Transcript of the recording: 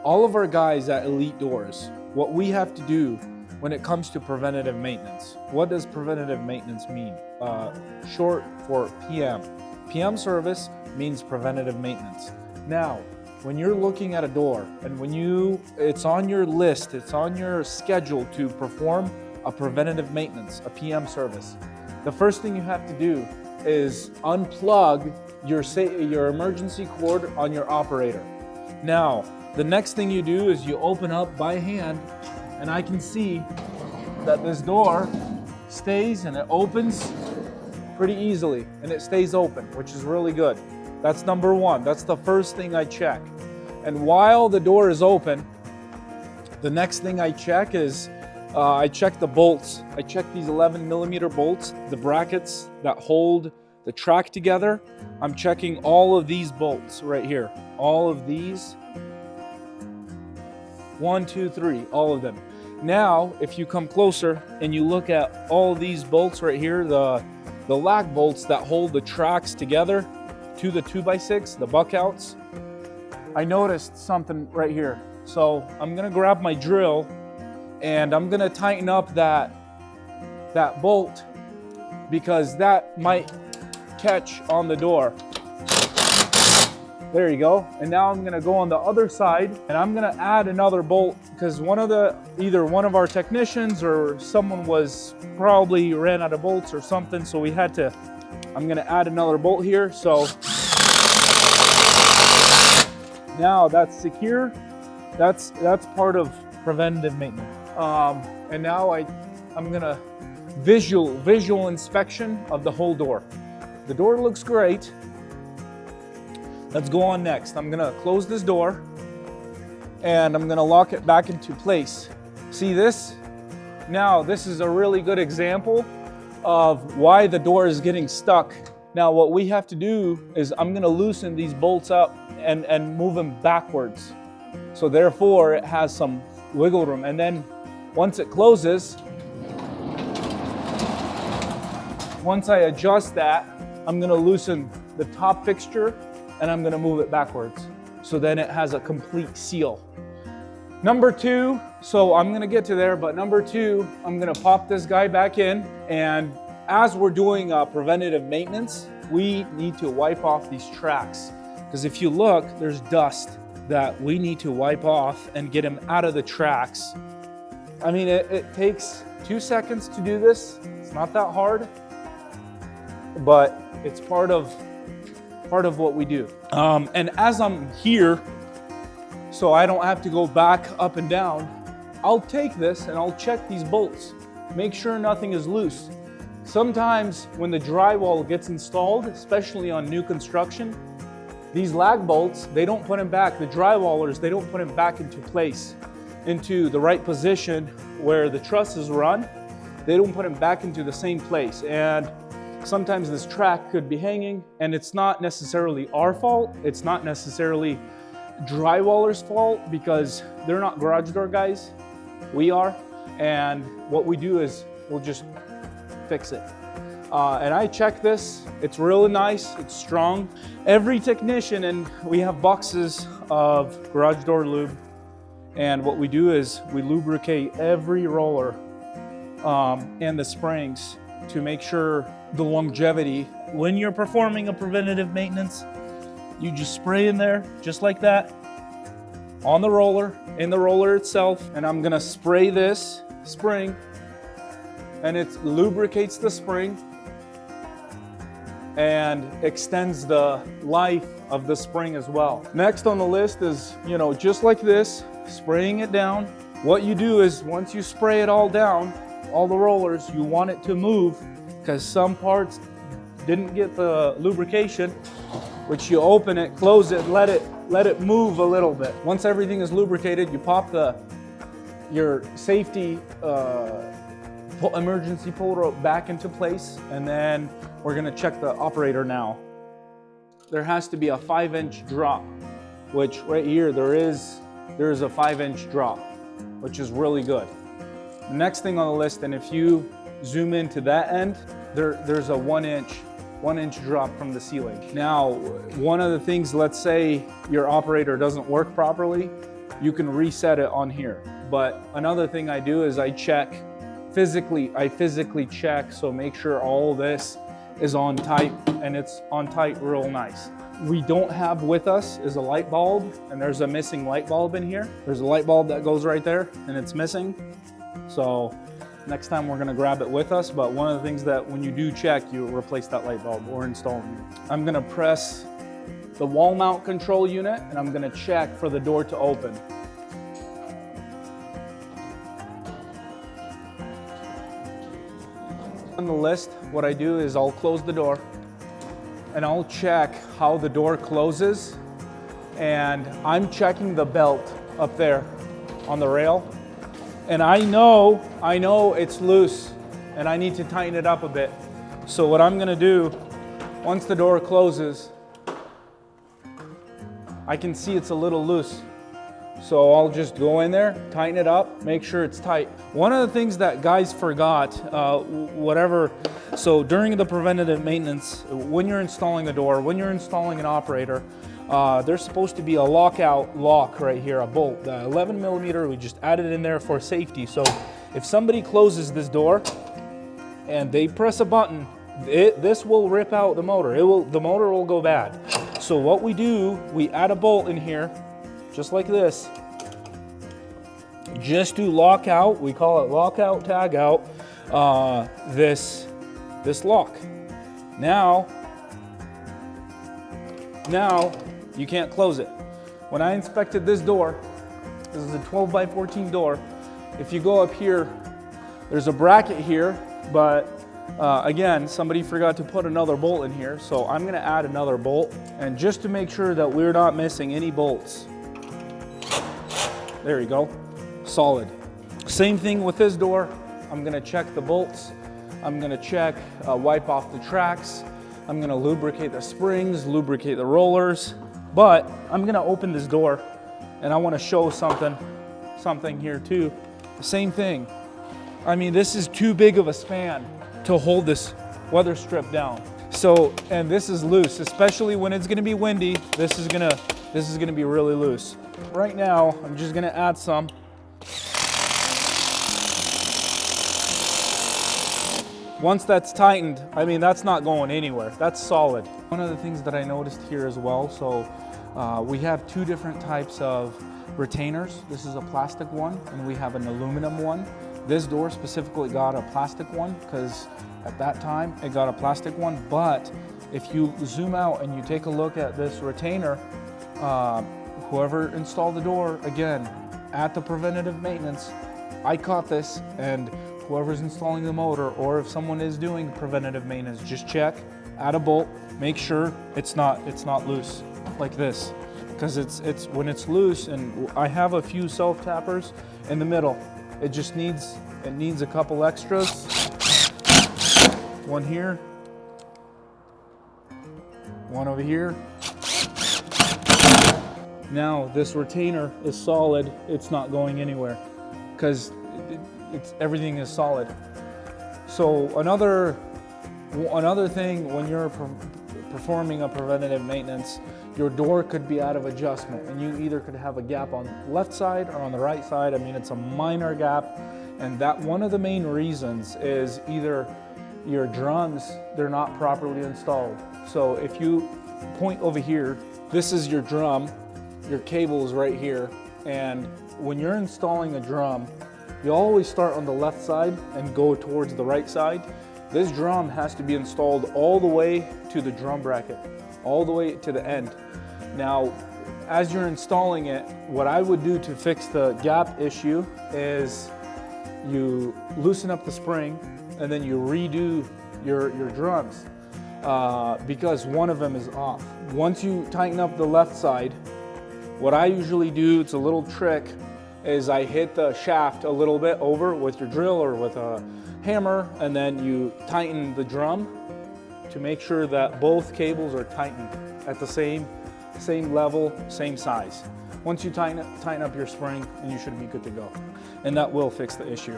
all of our guys at Elite Doors, what we have to do when it comes to preventative maintenance. What does preventative maintenance mean? Short for PM. PM service means preventative maintenance. Now, when you're looking at a door and it's on your list, it's on your schedule to perform a preventative maintenance, a PM service, the first thing you have to do is unplug your emergency cord on your operator. Now, the next thing you do is you open up by hand, and I can see that this door stays and it opens pretty easily, and it stays open, which is really good. That's number one. That's the first thing I check. And while the door is open, the next thing I check is I check the bolts. I check these 11mm bolts, the brackets that hold the track together. I'm checking all of these bolts right here. All of these. 1, 2, 3, all of them. Now, if you come closer and you look at all these bolts right here, the lag bolts that hold the tracks together to the 2x6, the buck outs, I noticed something right here. So I'm gonna grab my drill and I'm gonna tighten up that bolt, because that might catch on the door. There you go. And now I'm gonna go on the other side and I'm gonna add another bolt, because either one of our technicians or someone probably ran out of bolts or something, so I'm gonna add another bolt here. So now that's secure. That's part of preventative maintenance. And now I'm gonna visual inspection of the whole door. The door looks great. Let's go on next. I'm gonna close this door and I'm gonna lock it back into place. See this? Now, this is a really good example of why the door is getting stuck. Now, what we have to do is I'm gonna loosen these bolts up and move them backwards. So therefore, it has some wiggle room. And then once it closes, once I adjust that, I'm gonna loosen the top fixture and I'm gonna move it backwards. So then it has a complete seal. Number two, so I'm gonna get to there, but number two, I'm gonna pop this guy back in, and as we're doing preventative maintenance, we need to wipe off these tracks. Because if you look, there's dust that we need to wipe off and get them out of the tracks. I mean, it takes 2 seconds to do this. It's not that hard, but it's part of what we do. And as I'm here, so I don't have to go back up and down, I'll take this and I'll check these bolts, make sure nothing is loose. Sometimes when the drywall gets installed, especially on new construction, these lag bolts, they don't put them back. The drywallers, they don't put them back into place, into the right position where the trusses run. They don't put them back into the same place. And sometimes this track could be hanging, and it's not necessarily our fault. It's not necessarily drywallers' fault, because they're not garage door guys. We are. And what we do is we'll just fix it. And I check this. It's really nice. It's strong. Every technician, and we have boxes of garage door lube. And what we do is we lubricate every roller and the springs to make sure the longevity. When you're performing a preventative maintenance, you just spray in there just like that on the roller, in the roller itself. And I'm gonna spray this spring, and it lubricates the spring and extends the life of the spring as well. Next on the list is, just like this, spraying it down. What you do is once you spray it all down, all the rollers, you want it to move, because some parts didn't get the lubrication, which you open it, close it, let it move a little bit. Once everything is lubricated, you pop your safety emergency pull rope back into place, and then we're gonna check the operator now. There has to be a 5-inch drop, which right here there is a 5-inch drop, which is really good. The next thing on the list, and if you zoom into that end, there's a 1-inch drop from the ceiling. Now, one of the things, let's say your operator doesn't work properly, you can reset it on here. But another thing I do is I physically check, so make sure all this is on tight, and it's on tight real nice. We don't have with us is a light bulb, and there's a missing light bulb in here. There's a light bulb that goes right there and it's missing. So next time we're gonna grab it with us, but one of the things that when you do check, you replace that light bulb or install it. I'm gonna press the wall mount control unit, and I'm gonna check for the door to open. On the list, what I do is I'll close the door and I'll check how the door closes, and I'm checking the belt up there on the rail, and I know it's loose and I need to tighten it up a bit. So what I'm gonna do, once the door closes, I can see it's a little loose. So I'll just go in there, tighten it up, make sure it's tight. One of the things that guys forgot, so during the preventative maintenance, when you're installing a door, when you're installing an operator, there's supposed to be a lock right here, a bolt. The 11 millimeter, we just added in there for safety. So if somebody closes this door and they press a button, this will rip out the motor. The motor will go bad. So what we do, we add a bolt in here, just like this, just to lock out, we call it lock out, tag out, this lock. Now you can't close it. When I inspected this door, this is a 12 by 14 door. If you go up here, there's a bracket here, but again, somebody forgot to put another bolt in here, so I'm gonna add another bolt, and just to make sure that we're not missing any bolts. There you go, solid. Same thing with this door. I'm gonna check the bolts. I'm gonna wipe off the tracks. I'm gonna lubricate the springs, lubricate the rollers. But I'm gonna open this door, and I wanna show something here too. Same thing. I mean, this is too big of a span to hold this weather strip down. So, and this is loose, especially when it's gonna be windy. This is gonna be really loose. Right now, I'm just gonna add some. Once that's tightened, I mean, that's not going anywhere. That's solid. One of the things that I noticed here as well, so we have two different types of retainers. This is a plastic one, and we have an aluminum one. This door specifically got a plastic one because at that time it got a plastic one, but if you zoom out and you take a look at this retainer, whoever installed the door, again, at the preventative maintenance, I caught this, and whoever's installing the motor, or if someone is doing preventative maintenance, just check, add a bolt, make sure it's not loose like this, because it's when it's loose, and I have a few self-tappers in the middle. It needs a couple extras. One here, one over here. Now this retainer is solid. It's not going anywhere because everything is solid. So another thing, when you're performing a preventative maintenance, your door could be out of adjustment, and you either could have a gap on the left side or on the right side. I mean, it's a minor gap, and that one of the main reasons is either your drums, they're not properly installed. So if you point over here, this is your drum, your cable is right here, and when you're installing a drum, you always start on the left side and go towards the right side. This drum has to be installed all the way to the drum bracket, all the way to the end. Now, as you're installing it, what I would do to fix the gap issue is you loosen up the spring and then you redo your drums because one of them is off. Once you tighten up the left side, what I usually do, it's a little trick, is I hit the shaft a little bit over with your drill or with a hammer, and then you tighten the drum to make sure that both cables are tightened at the same level, same size. Once you tighten up your spring, and you should be good to go. And that will fix the issue.